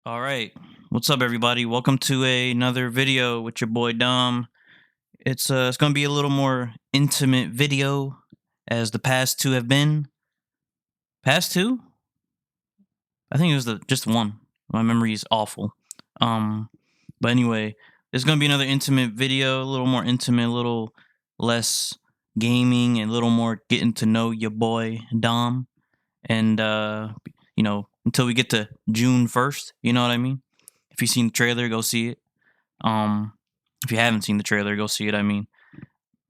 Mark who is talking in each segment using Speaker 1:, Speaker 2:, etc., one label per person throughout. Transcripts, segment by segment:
Speaker 1: All right. What's up, everybody? Welcome to another video with your boy Dom. It's gonna be a little more intimate video as the past two have been. Past two? I think it was the just one. My memory is awful. Um, but anyway, it's gonna be another intimate video, a little more intimate, a little less gaming, and a little more getting to know your boy Dom. And until we get to June 1st, you know what I mean? If you've seen the trailer, go see it. Um, if you haven't seen the trailer, go see it. I mean,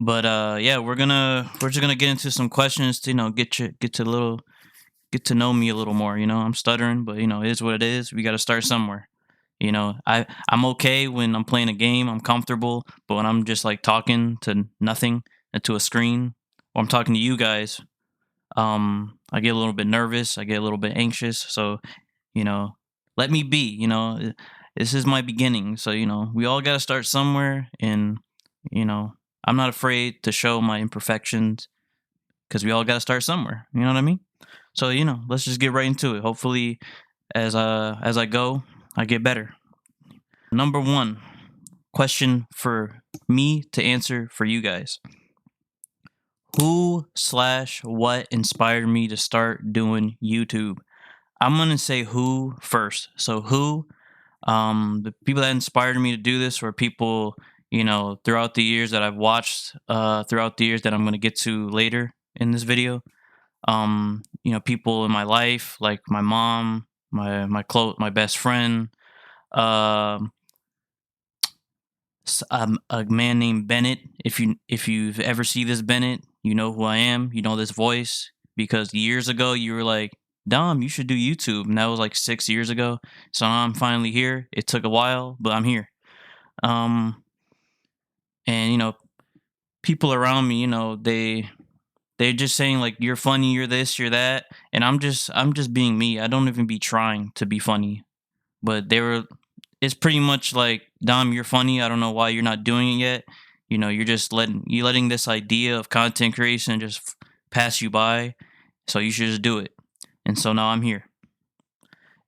Speaker 1: but yeah, we're just gonna get into some questions to get to know me a little more. I'm stuttering, but it is what it is. We got to start somewhere. I'm okay when I'm playing a game. I'm comfortable, but when I'm just like talking to nothing and to a screen, or I'm talking to you guys, I get a little bit nervous. I get a little bit anxious. So you know, let me be. This is my beginning. So we all got to start somewhere, and you know, I'm not afraid to show my imperfections because we all got to start somewhere. You know what I mean? So let's just get right into it. Hopefully, as I go, I get better. Number one question for me to answer for you guys: Who/what inspired me to start doing YouTube? I'm gonna say who first. So who? The people that inspired me to do this were people, throughout the years that I've watched, throughout the years that I'm gonna get to later in this video. People in my life like my mom, my best friend, um, a man named Bennett. If you've ever see this Bennett, you know who I am. You know this voice because years ago you were like, Dom, you should do YouTube, and that was like 6 years ago. So now I'm finally here. It took a while, but I'm here. Um, and people around me, they're just saying like you're funny, you're this, you're that, and I'm just being me. I don't even be trying to be funny, but they were. It's pretty much like, Dom, you're funny. I don't know why you're not doing it yet. You're just letting this idea of content creation just pass you by. So you should just do it. And so now I'm here.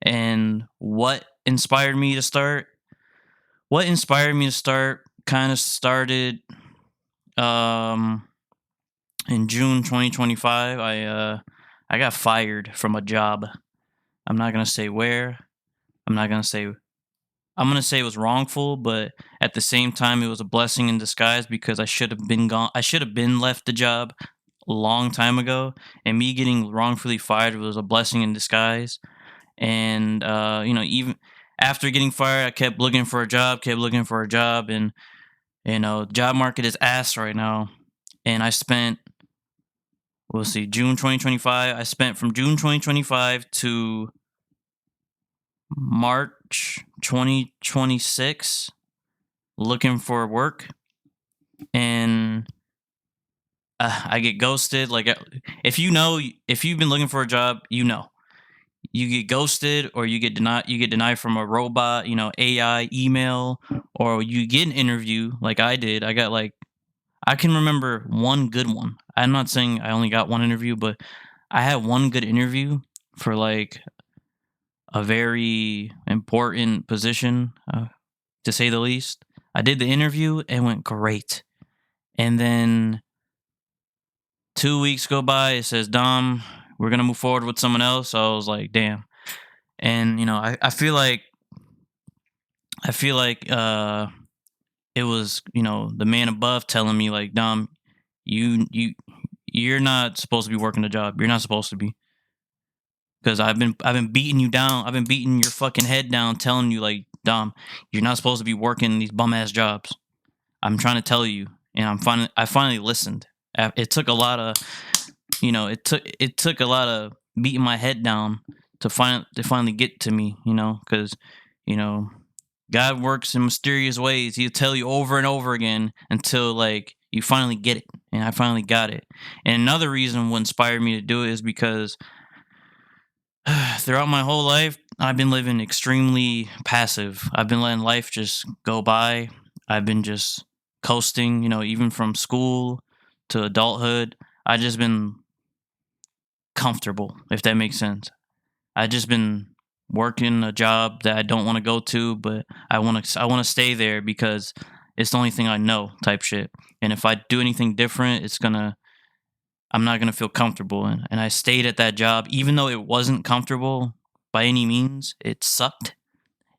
Speaker 1: And what inspired me to start? What inspired me to start kind of started um in June 2025. I got fired from a job. I'm not going to say where. I'm not going to say I'm gonna say it was wrongful, but at the same time, it was a blessing in disguise because I should have been gone. I should have been left the job a long time ago, and me getting wrongfully fired was a blessing in disguise. And even after getting fired, I kept looking for a job, and job market is ass right now. And I spent, we'll see, June 2025. I spent from June 2025 to March 2026 looking for work, and I get ghosted. Like, if you've been looking for a job, you get ghosted, or you get denied. You get denied from a robot, AI email, or you get an interview like I did. I can remember one good one. I'm not saying I only got one interview, but I had one good interview for like a very important position, to say the least. I did the interview and went great. And then 2 weeks go by, it says, Dom, we're going to move forward with someone else. So I was like, damn. And, I feel like it was, the man above telling me, like, Dom, you're not supposed to be working a job. You're not supposed to be. Because I've been beating you down. I've been beating your fucking head down, telling you like, Dom, you're not supposed to be working these bum ass jobs. I'm trying to tell you, and I finally listened. It took a lot of, it took a lot of beating my head down to finally get to me, because you know God works in mysterious ways. He'll tell you over and over again until like you finally get it, and I finally got it. And another reason what inspired me to do it is because throughout my whole life, I've been living extremely passive. I've been letting life just go by. I've been just coasting, even from school to adulthood. I just been comfortable, if that makes sense. I just been working a job that I don't want to go to, but I want to stay there because it's the only thing I know type shit. And if I do anything different, I'm not gonna feel comfortable. And I stayed at that job even though it wasn't comfortable by any means. It sucked.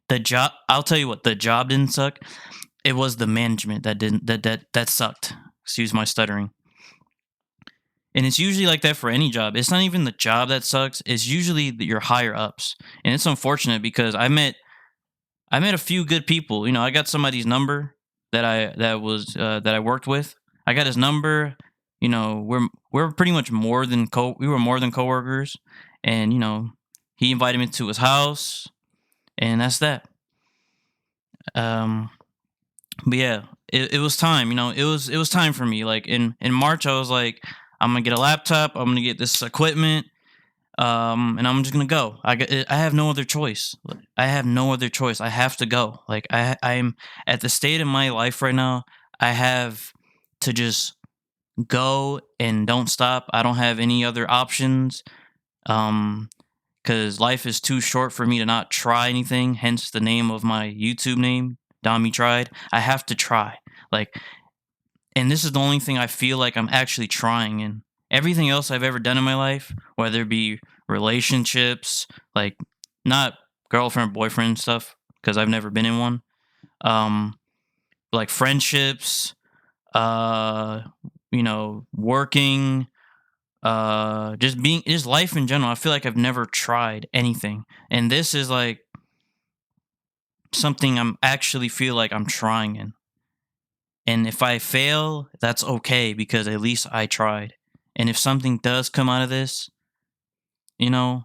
Speaker 1: The job, I'll tell you what, the job didn't suck. It was the management that didn't that sucked. Excuse my stuttering. And it's usually like that for any job. It's not even the job that sucks. It's usually your higher ups. And it's unfortunate because I met a few good people. I got somebody's number that I worked with. I got his number. We're pretty much we were more than coworkers, and he invited me to his house, and that's that. Um, but yeah, it was time. It was time for me. Like in March, I was like, I'm gonna get a laptop. I'm gonna get this equipment. And I'm just gonna go. I have no other choice. I have no other choice. I have to go. Like I'm at the state of my life right now. I have to just go and don't stop. I don't have any other options. Um, because life is too short for me to not try anything. Hence the name of my YouTube name, Dami Tried. I have to try. Like, and this is the only thing I feel like I'm actually trying in. Everything else I've ever done in my life, whether it be relationships, like not girlfriend, boyfriend stuff, because I've never been in one. Um, like friendships, uh, working, just life in general. I feel like I've never tried anything. And this is like something I'm actually feel like I'm trying in. And if I fail, that's okay because at least I tried. And if something does come out of this, you know,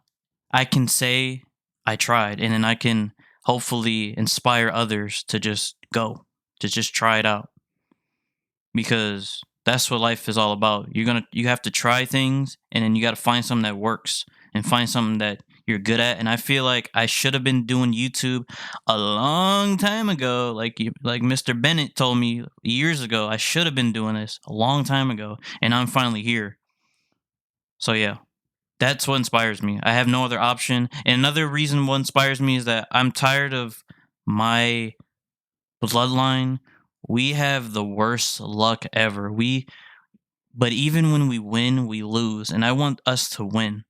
Speaker 1: I can say I tried and then I can hopefully inspire others to just go, to just try it out because that's what life is all about. You have to try things and then you got to find something that works and find something that you're good at. And I feel like I should have been doing YouTube a long time ago. Like Mr. Bennett told me years ago, I should have been doing this a long time ago and I'm finally here. So yeah, that's what inspires me. I have no other option. And another reason what inspires me is that I'm tired of my bloodline. We have the worst luck ever. But even when we win, we lose, and I want us to win.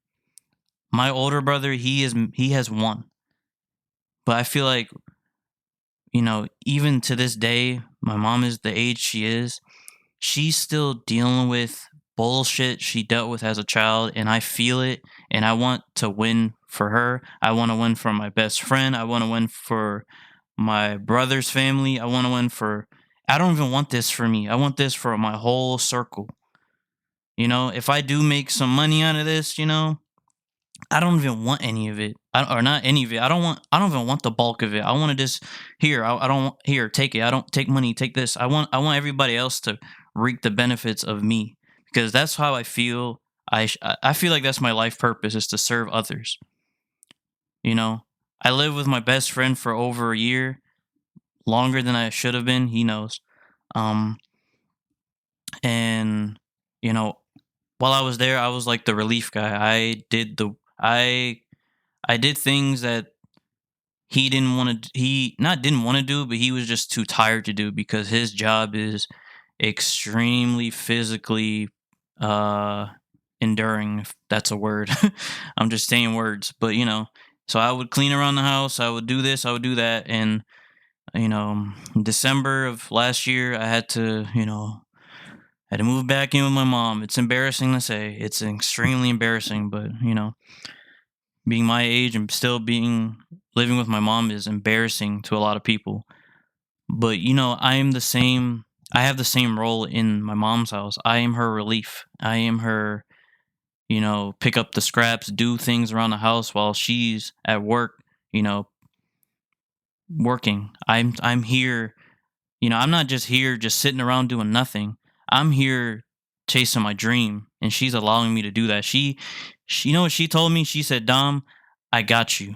Speaker 1: My older brother, he has won, but I feel like even to this day, my mom is the age she is. She's still dealing with bullshit she dealt with as a child, and I feel it, and I want to win for her. I want to win for my best friend. I want to win for my brother's family. I want to win for. I don't even want this for me. I want this for my whole circle. If I do make some money out of this, I don't even want any of it, or not any of it. I don't even want the bulk of it. I want to just here. I don't here. Take it. I don't take money. Take this. I want everybody else to reap the benefits of me because that's how I feel. I feel like that's my life purpose is to serve others. You know, I lived with my best friend for over a year, longer than I should have been. He knows. Um, and you know, while I was there, I was like the relief guy. I did things that he didn't want to. He not didn't want to do, but he was just too tired to do because his job is extremely physically uh enduring. If that's a word, I'm just saying words, but So I would clean around the house. I would do this. I would do that, and in December of last year, I had to move back in with my mom. It's embarrassing to say. It's extremely embarrassing, but being my age and still being living with my mom is embarrassing to a lot of people. But I am the same. I have the same role in my mom's house. I am her relief. I am her. Pick up the scraps, do things around the house while she's at work. You know, Working. I'm here. I'm not just here just sitting around doing nothing. I'm here chasing my dream and she's allowing me to do that. She what she told me? She said, "Dom, I got you.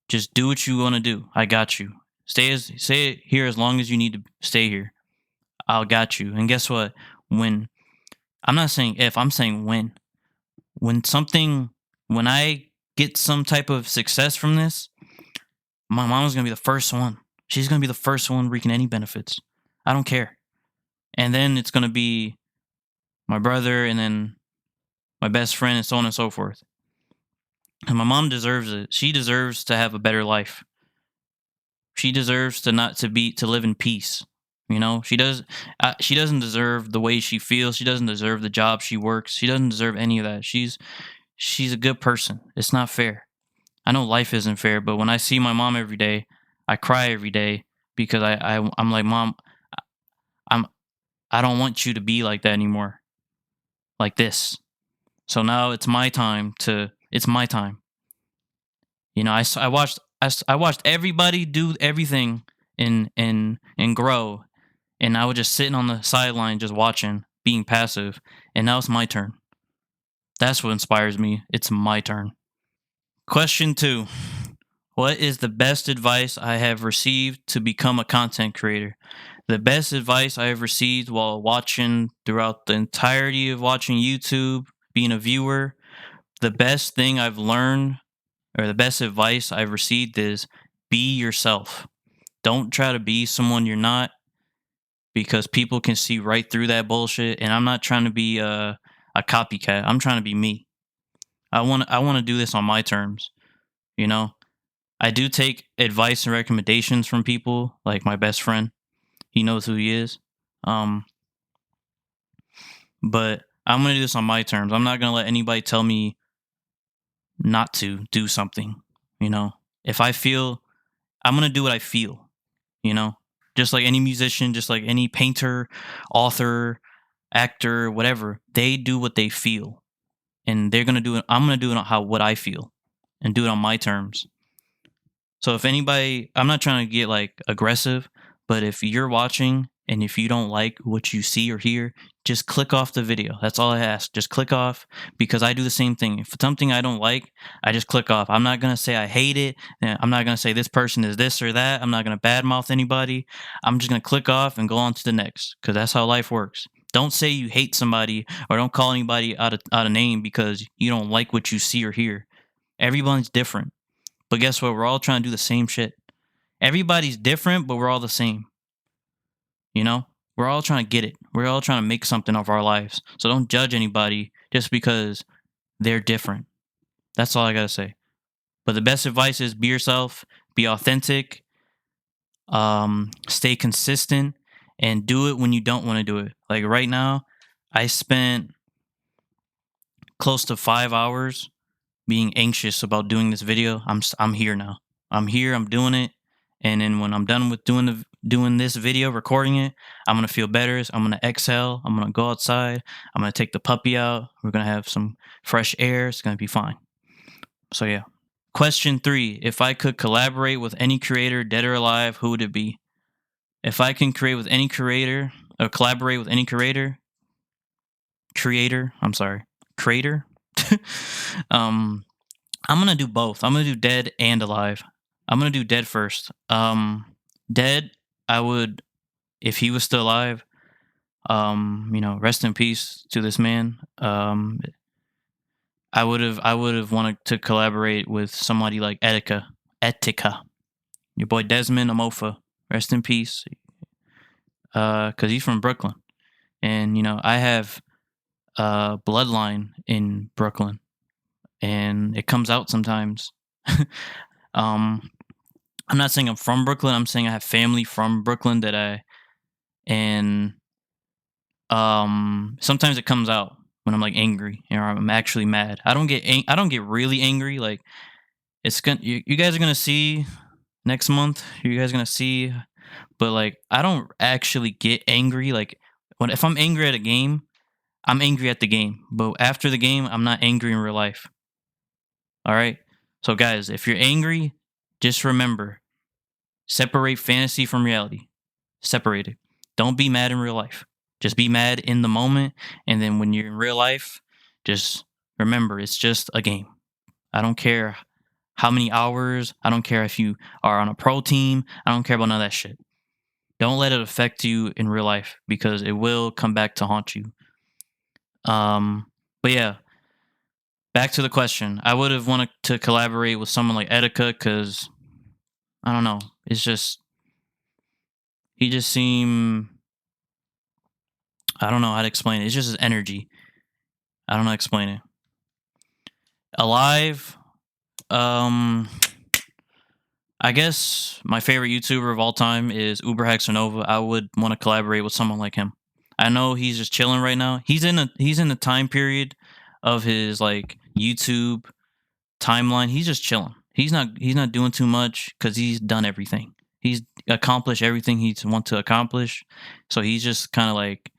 Speaker 1: Just do what you want to do. I got you. Stay here as long as you need to stay here. I'll got you." And guess what? When I'm not saying if, I'm saying when. When something when I get some type of success from this, my mom's gonna be the first one. She's gonna be the first one reaping any benefits. I don't care. And then it's gonna be my brother and then my best friend and so on and so forth. And my mom deserves it. She deserves to have a better life. She deserves to not to be to live in peace. You know, she does. She doesn't deserve the way she feels. She doesn't deserve the job she works. She doesn't deserve any of that. She's a good person. It's not fair. I know life isn't fair, but when I see my mom every day, I cry every day because I'm like, Mom, I'm I don't want you to be like that anymore, like this. So now it's my time to. It's my time. You know, I watched I watched everybody do everything and grow, and I was just sitting on the sideline just watching, being passive, and now it's my turn. That's what inspires me. It's my turn. Question 2. What is the best advice I have received to become a content creator? The best advice I have received while watching throughout the entirety of watching YouTube, being a viewer, the best thing I've learned or the best advice I've received is be yourself. Don't try to be someone you're not because people can see right through that bullshit. And I'm not trying to be a copycat. I'm trying to be me. I want to do this on my terms. You know, I do take advice and recommendations from people like my best friend. He knows who he is. Um, but I'm gonna do this on my terms. I'm not gonna let anybody tell me not to do something. You know, if I feel, I'm gonna do what I feel. You know, just like any musician, just like any painter, author, actor, whatever, they do what they feel, and they're gonna do it. I'm gonna do it on how what I feel, and do it on my terms. So if anybody, I'm not trying to get like aggressive, but if you're watching and if you don't like what you see or hear, just click off the video. That's all I ask. Just click off because I do the same thing. If it's something I don't like, I just click off. I'm not going to say I hate it. I'm not going to say this person is this or that. I'm not going to badmouth anybody. I'm just going to click off and go on to the next because that's how life works. Don't say you hate somebody or don't call anybody out of name because you don't like what you see or hear. Everyone's different. But guess what? We're all trying to do the same shit. Everybody's different, but we're all the same. You know? We're all trying to get it. We're all trying to make something of our lives. So don't judge anybody just because they're different. That's all I got to say. But the best advice is be yourself, be authentic, stay consistent, and do it when you don't want to do it. Like right now, I spent close to 5 hours being anxious about doing this video. I'm here now. I'm here. I'm doing it. And then when I'm done with doing this video, recording it, I'm gonna feel better. I'm gonna exhale. I'm gonna go outside. I'm gonna take the puppy out. We're gonna have some fresh air. It's gonna be fine. So yeah. Question 3: if I could collaborate with any creator, dead or alive, who would it be? If I can create with any creator or collaborate with any creator. I'm sorry, creator. um, I'm gonna do both. I'm gonna do dead and alive. I'm gonna do dead first. Dead, I would, if he was still alive. You know, rest in peace to this man. I would have wanted to collaborate with somebody like Etika, your boy Desmond Amofa. Rest in peace. Because he's from Brooklyn, and you know I have bloodline in Brooklyn, and it comes out sometimes. um, I'm not saying I'm from Brooklyn. I'm saying I have family from Brooklyn that and sometimes it comes out when I'm like angry or I'm actually mad. I don't get really angry. Like it's gonna you guys are gonna see next month. You guys are gonna see, but like I don't actually get angry. Like when if I'm angry at a game, I'm angry at the game. But after the game, I'm not angry in real life. All right. So guys, if you're angry, just remember separate fantasy from reality. Separate it. Don't be mad in real life. Just be mad in the moment. And then when you're in real life, just remember it's just a game. I don't care how many hours. I don't care if you are on a pro team. I don't care about none of that shit. Don't let it affect you in real life because it will come back to haunt you. But yeah, back to the question. I would have wanted to collaborate with someone like Etika because I don't know. It's just he just seemed. I don't know how to explain it. It's just his energy. I don't know how to explain it. Alive. Um, I guess my favorite YouTuber of all time is Nova. I would want to collaborate with someone like him. I know he's just chilling right now. He's in the time period of his like YouTube timeline. He's just chilling. He's not doing too much because he's done everything. He's accomplished everything he's want to accomplish. So he's just kind of like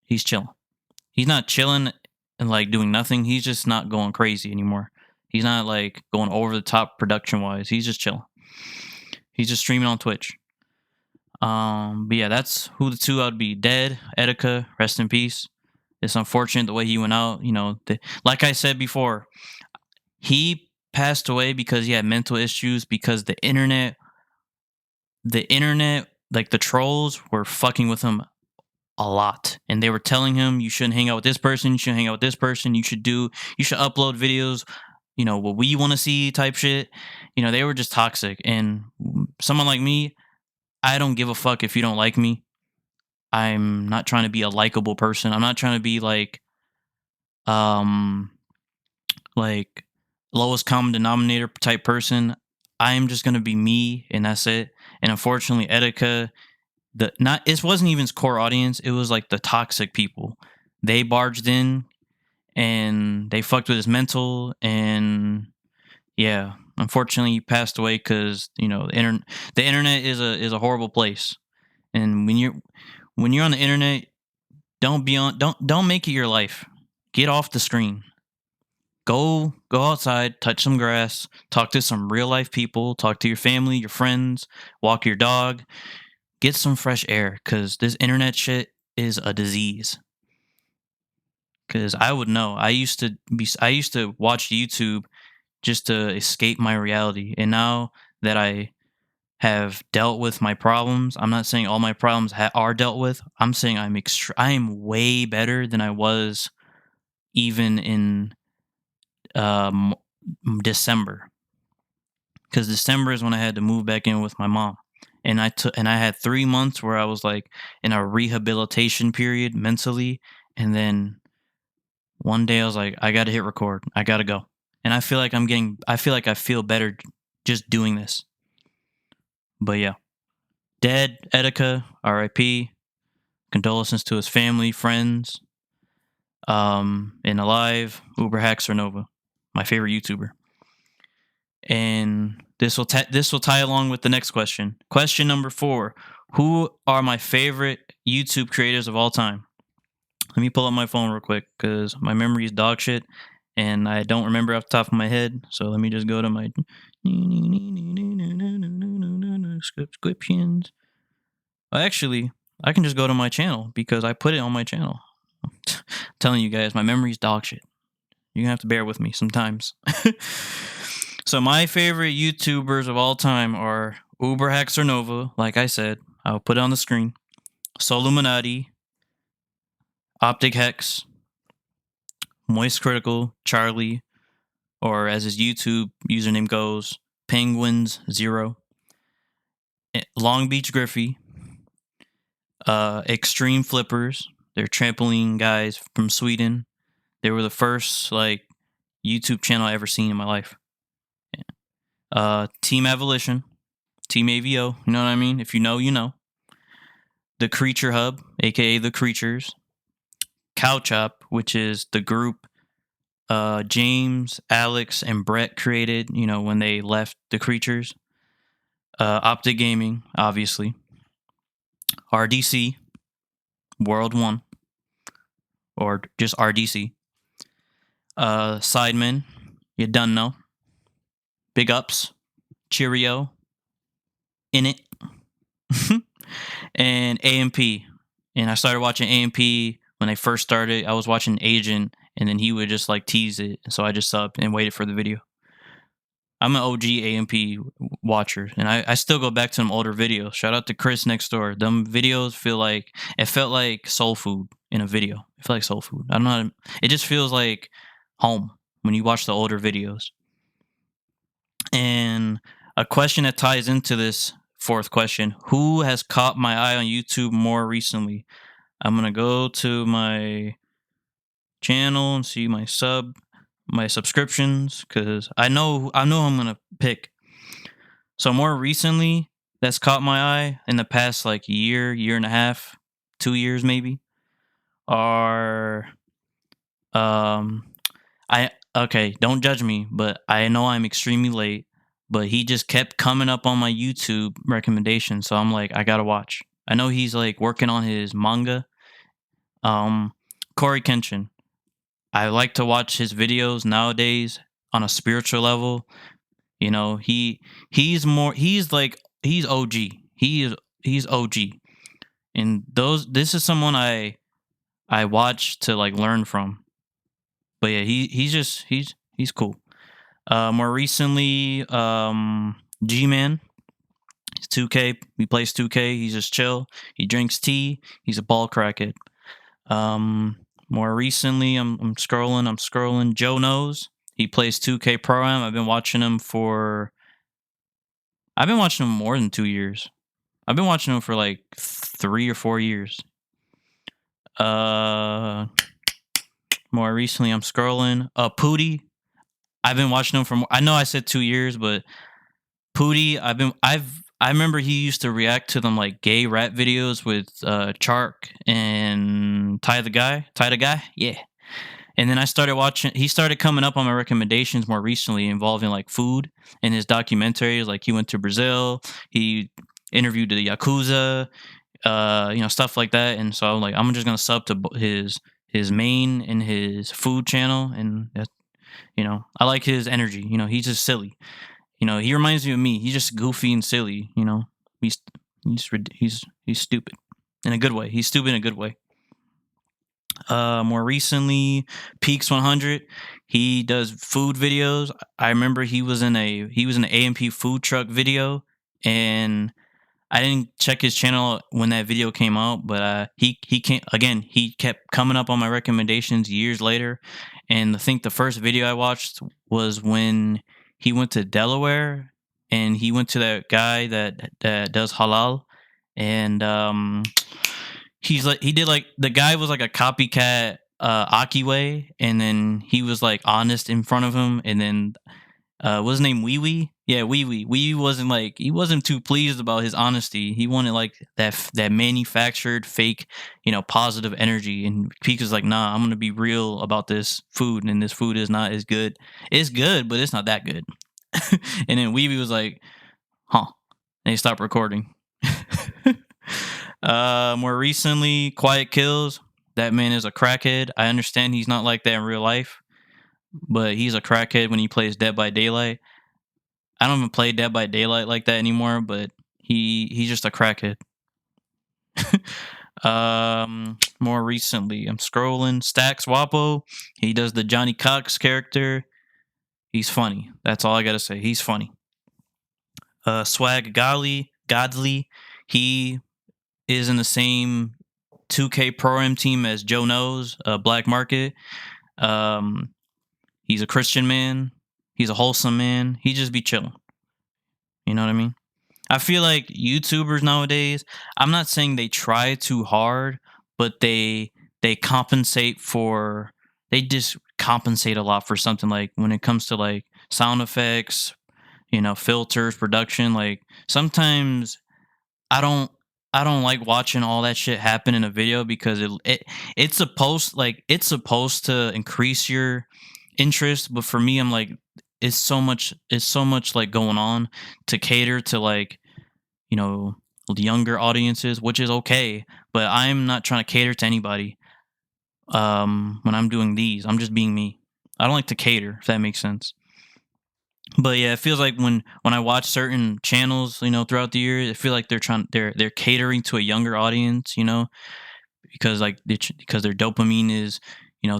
Speaker 1: he's chilling. He's not chilling and like doing nothing. He's just not going crazy anymore. He's not like going over the top production wise. He's just chilling. He's just streaming on Twitch. But yeah, that's who the two I'd be. Dead, Etika, rest in peace. It's unfortunate the way he went out. You know, like I said before, he passed away because he had mental issues because the internet, like the trolls were fucking with him a lot, and they were telling him you shouldn't hang out with this person, you shouldn't hang out with this person, you should upload videos, you know, what we want to see type shit. You know, they were just toxic, and someone like me, I don't give a fuck if you don't like me. I'm not trying to be a likable person. I'm not trying to be um like lowest common denominator type person. I'm just gonna be me, and that's it. And unfortunately, Etika, it wasn't even his core audience. It was like the toxic people. They barged in and they fucked with his mental, and yeah, unfortunately, he passed away because you know the internet is a horrible place, and when you're on the internet, don't make it your life. Get off the screen. Go outside, touch some grass, talk to some real life people, talk to your family, your friends, walk your dog, get some fresh air, because this internet shit is a disease. Because I would know. I used to watch YouTube just to escape my reality, and now that I have dealt with my problems, I'm not saying all my problems are dealt with. I'm saying I am way better than I was even in um, December, because December is when I had to move back in with my mom, and I had 3 months where I was like in a rehabilitation period mentally, and then one day I was like, I got to hit record, I got to go, and I feel like I feel better just doing this. But yeah, dead Etika, R.I.P. Condolences to his family, friends, and alive Nova, my favorite YouTuber. And this will tie along with the next question. Question number 4: who are my favorite YouTube creators of all time? Let me pull up my phone real quick because my memory is dog shit, and I don't remember off the top of my head. So let me just go to my subscriptions. Actually, I can just go to my channel because I put it on my channel. I'm telling you guys, my memory's dog shit. You're gonna have to bear with me sometimes. So my favorite YouTubers of all time are Nova, like I said. I'll put it on the screen. Soluminati, Optic Hex, Moist Critical, Charlie, or as his YouTube username goes, Penguins Zero, Long Beach Griffey, Extreme Flippers. They're trampoline guys from Sweden. They were the first like YouTube channel I ever seen in my life. Team Abolition, Team AVO. You know what I mean? If you know, you know. The Creature Hub, aka The Creatures. Cow Chop, which is the group James, Alex, and Brett created, you know, when they left The Creatures. Optic Gaming, obviously. RDC, World 1, or just RDC. Sidemen, you done know. Big Ups, Cheerio, In It, and AMP. And I started watching AMP when they first started. I was watching Agent, and then he would just like tease it. So I just subbed and waited for the video. I'm an OG AMP watcher, and I still go back to them older videos. Shout out to Chris next door. Them videos felt like soul food in a video. It felt like soul food. I don't know. It just feels like home when you watch the older videos. And a question that ties into this fourth question: who has caught my eye on YouTube more recently? I'm gonna go to my channel and see my subscriptions, because I know I'm gonna pick. So more recently, that's caught my eye in the past like year and a half, 2 years maybe, are um I okay, don't judge me, but I know I'm extremely late, but he just kept coming up on my YouTube recommendation, so I'm like, I gotta watch. I know he's like working on his manga. Um, Corey Kenshin. I like to watch his videos nowadays on a spiritual level. You know, he's OG. He's OG. And this is someone I watch to like learn from. But yeah, he's cool. More recently, G Man, he's 2K. He plays 2K. He's just chill. He drinks tea. He's a ball crackhead. Um, More recently, I'm scrolling. I'm scrolling. Joe Knows. He plays 2K Pro Am. I've been watching him more than 2 years. I've been watching him for like 3 or 4 years. Uh, More recently, I'm scrolling. Pootie. I've been watching him for. I know I said 2 years, but Pootie. I remember he used to react to them like gay rap videos with Chark and Ty the guy, yeah. And then I started watching. He started coming up on my recommendations more recently, involving like food and his documentaries. Like he went to Brazil, he interviewed the yakuza, stuff like that. And so I'm like, I'm just gonna sub to his main and his food channel, and that, I like his energy. He's just silly. He reminds me of me. He's just goofy and silly. He's he's stupid in a good way. He's stupid in a good way. More recently, Peaks 100. He does food videos. I remember he was in an AMP food truck video, and I didn't check his channel when that video came out, but he came again. He kept coming up on my recommendations years later, and I think the first video I watched was when he went to Delaware, and he went to that guy that does halal, and he did like the guy was like a copycat Akiway, and then he was like honest in front of him, and then what's his name? Wee Wee? Yeah, Wee Wee. Wee wasn't like he wasn't too pleased about his honesty. He wanted like that manufactured fake, positive energy. And Peak is like, nah, I'm gonna be real about this food, and this food is not as good. It's good, but it's not that good. And then Wee Wee was like, huh. And he stopped recording. More recently, Quiet Kills. That man is a crackhead. I understand he's not like that in real life, but he's a crackhead when he plays Dead by Daylight. I don't even play Dead by Daylight like that anymore, but he's just a crackhead. More recently, I'm scrolling. Stacks Wapo. He does the Johnny Cox character. He's funny. That's all I gotta say. He's funny. Swag Godly. He is in the same 2K Pro Am team as Joe Knows, Black Market. He's a Christian man. He's a wholesome man. He just be chilling. You know what I mean? I feel like YouTubers nowadays, I'm not saying they try too hard, but they just compensate a lot for something, like when it comes to like sound effects, filters, production. Like sometimes I don't I don't like watching all that shit happen in a video, because it's supposed to increase your interest, but for me, I'm like, it's so much like going on to cater to, like, you know the younger audiences, which is okay, but I'm not trying to cater to anybody. When I'm doing these, I'm just being me. I don't like to cater, if that makes sense. But yeah, it feels like when I watch certain channels, throughout the year, I feel like they're catering to a younger audience, because like because their dopamine is,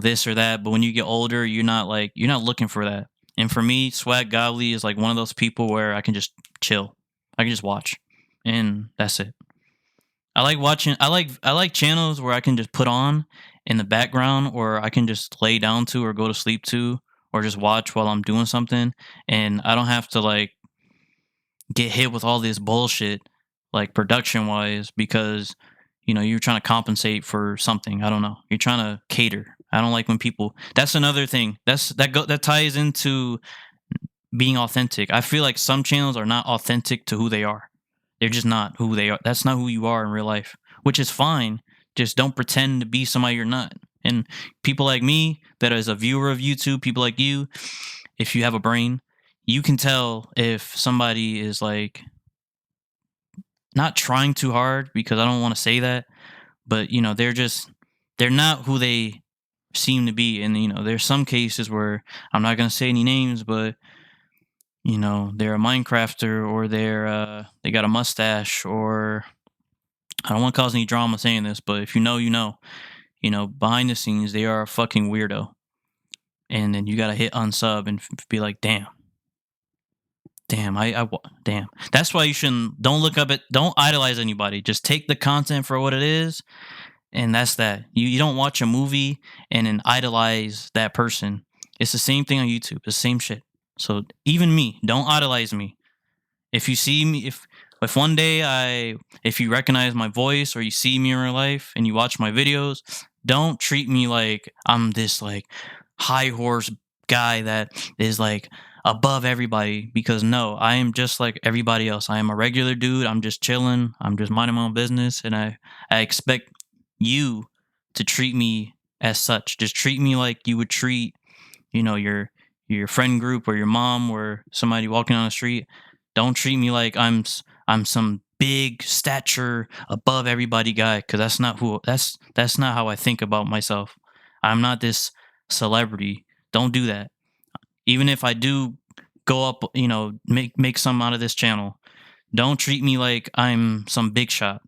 Speaker 1: this or that. But when you get older, you're not looking for that. And for me, Swag Godly is like one of those people where I can just chill, I can just watch, and that's it. I like watching. I like channels where I can just put on in the background, or I can just lay down to or go to sleep to, or just watch while I'm doing something, and I don't have to like get hit with all this bullshit like production wise because you're trying to compensate for something. I don't know. You're trying to cater. I don't like when people. That's another thing. That ties into being authentic. I feel like some channels are not authentic to who they are. They're just not who they are. That's not who you are in real life, which is fine. Just don't pretend to be somebody you're not. And people like me, that is a viewer of YouTube, people like you, if you have a brain, you can tell if somebody is like not trying too hard, because I don't want to say that, but they're not who they seem to be. And there's some cases where I'm not going to say any names, but they're a Minecrafter, or they got a mustache, or I don't want to cause any drama saying this, but if behind the scenes they are a fucking weirdo. And then you got to hit unsub and be like, damn. Damn. That's why you shouldn't. Don't idolize anybody. Just take the content for what it is, and that's that. You don't watch a movie and then idolize that person. It's the same thing on YouTube. The same shit. So even me, don't idolize me. If you see me, if one day if you recognize my voice, or you see me in real life and you watch my videos, don't treat me like I'm this like high horse guy that is like above everybody, because no, I am just like everybody else. I am a regular dude. I'm just chilling. I'm just minding my own business, and I expect you to treat me as such. Just treat me like you would treat, your friend group, or your mom, or somebody walking on the street. Don't treat me like I'm some big stature above everybody guy, because that's not how I think about myself. I'm not this celebrity. Don't do that. Even if I do go up, make some out of this channel, don't treat me like I'm some big shot.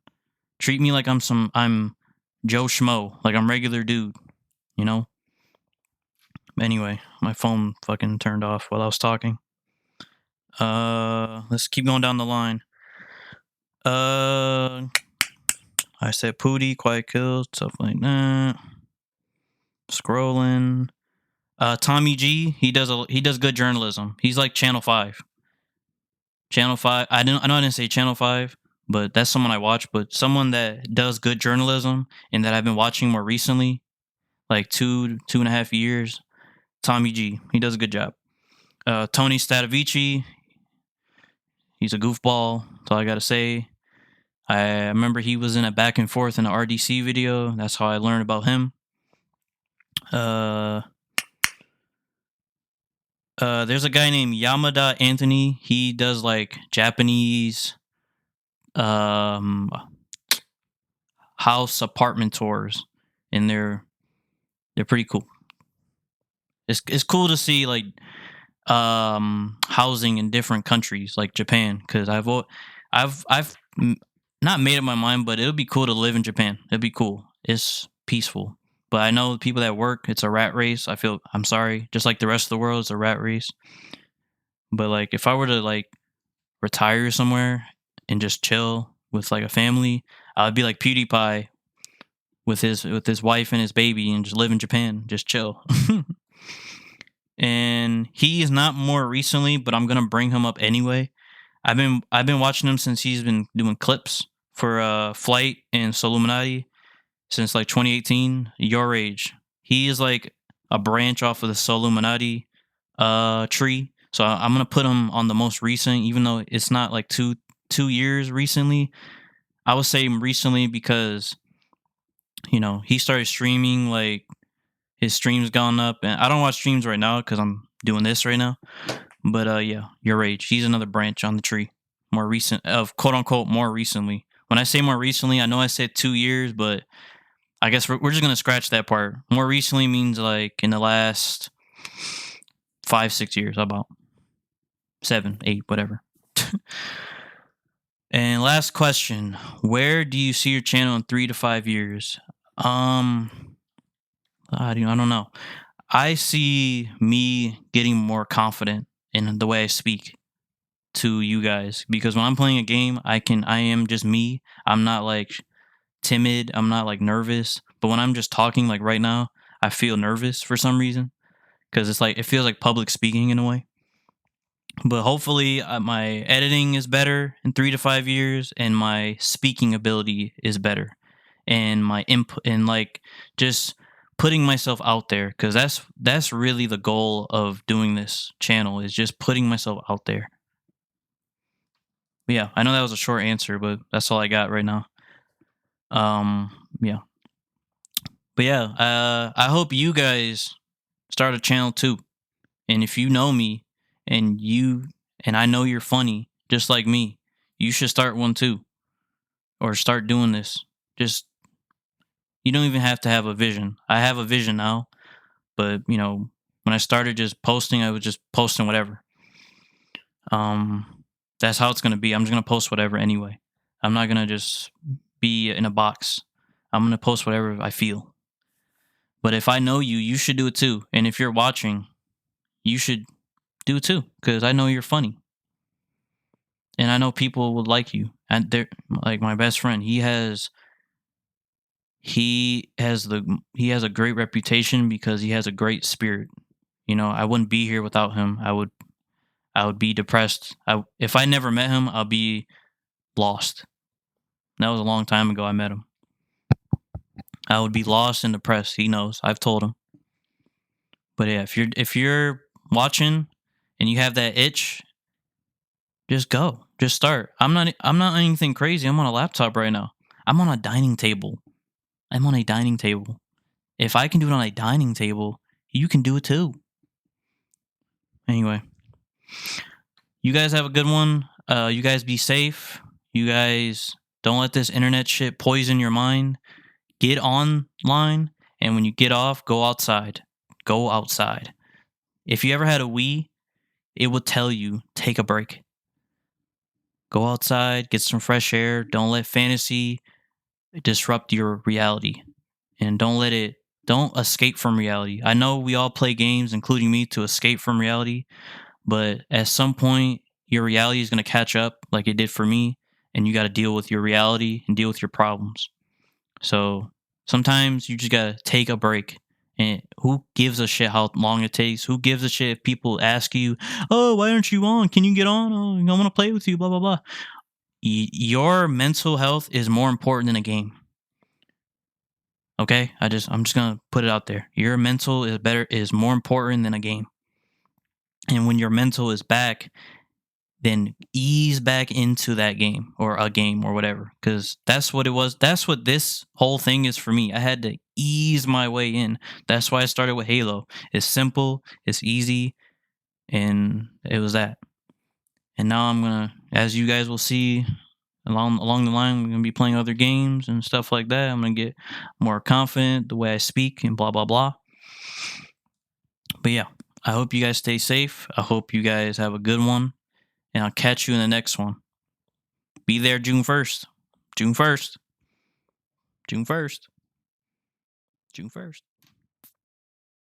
Speaker 1: Treat me like I'm Joe Schmo, like I'm regular dude, you know? Anyway, my phone fucking turned off while I was talking. Let's keep going down the line. I said Pootie, Quiet Kills, stuff like that. Scrolling. Tommy G, he does good journalism. He's like Channel 5. Channel 5. I know I didn't say Channel 5, but that's someone I watch. But someone that does good journalism and that I've been watching more recently, like 2.5 years. Tommy G, he does a good job. Tony Stadavici, he's a goofball. That's all I gotta say. I remember he was in a back and forth in an RDC video. That's how I learned about him. There's a guy named Yamada Anthony. He does like Japanese house apartment tours, and they're pretty cool. It's cool to see like housing in different countries like Japan, because I've not made up my mind, but it would be cool to live in Japan. It'd be cool. It's peaceful. But I know people that work, it's a rat race. I'm sorry, just like the rest of the world, it's a rat race. But like if I were to like retire somewhere and just chill with like a family, I would be like PewDiePie with his wife and his baby, and just live in Japan, just chill. And he is not more recently, but I'm gonna bring him up anyway. I've been watching him since he's been doing clips for Flight and Soluminati since like 2018. Your age. He is like a branch off of the Soluminati tree. So I'm gonna put him on the most recent, even though it's not like two years recently. I would say recently because he started streaming, like his streams gone up, and I don't watch streams right now because I'm doing this right now. But yeah, your age. He's another branch on the tree. More recent, of quote unquote more recently. When I say more recently, I know I said 2 years, but I guess we're just gonna scratch that part. More recently means like in the last 5-6 years. How about 7, 8, whatever. And last question: where do you see your channel in 3 to 5 years? I don't know. I see me getting more confident in the way I speak to you guys, because when I'm playing a game, I am just me. I'm not like timid. I'm not like nervous. But when I'm just talking like right now, I feel nervous for some reason, because it's like it feels like public speaking in a way. But hopefully, my editing is better in 3 to 5 years, and my speaking ability is better, and my input and like just putting myself out there, because that's really the goal of doing this channel is just putting myself out there. But yeah, I know that was a short answer, but that's all I got right now. Yeah, but yeah, I hope you guys start a channel too. And if you know me and I know you're funny just like me, you should start one too or start doing this. Just you don't even have to have a vision. I have a vision now, but when I started just posting, I was just posting whatever. That's how it's going to be. I'm just going to post whatever anyway. I'm not going to just be in a box. I'm going to post whatever I feel. But if I know you, you should do it too. And if you're watching, you should do it too cuz I know you're funny. And I know people would like you. And they're like my best friend. He has a great reputation because he has a great spirit. I wouldn't be here without him. I would be depressed. If I never met him, I'll be lost. That was a long time ago I met him. I would be lost and depressed. He knows. I've told him. But yeah, if you're watching and you have that itch, just go. Just start. I'm not anything crazy. I'm on a laptop right now. I'm on a dining table. I'm on a dining table. If I can do it on a dining table, you can do it too. Anyway, you guys have a good one. You guys be safe. You guys don't let this internet shit poison your mind. Get online, and when you get off, go outside. Go outside. If you ever had a Wii, it would tell you take a break. Go outside, get some fresh air. Don't let fantasy disrupt your reality. And don't escape from reality. I know we all play games, including me, to escape from reality, but at some point, your reality is going to catch up like it did for me, and you got to deal with your reality and deal with your problems. So sometimes you just got to take a break. And who gives a shit how long it takes? Who gives a shit if people ask you, "Oh, why aren't you on? Can you get on? Oh, I want to play with you." Blah blah blah. Your mental health is more important than a game. Okay, I'm just gonna put it out there. Your mental is more important than a game. And when your mental is back, then ease back into that game or a game or whatever, because that's what it was. That's what this whole thing is for me. I had to ease my way in. That's why I started with Halo. It's simple, it's easy, and it was that. And now I'm gonna, as you guys will see, along the line, we're gonna be playing other games and stuff like that. I'm gonna get more confident the way I speak and blah blah blah. But yeah, I hope you guys stay safe. I hope you guys have a good one, and I'll catch you in the next one. Be there June 1st. June 1st. June 1st. June 1st.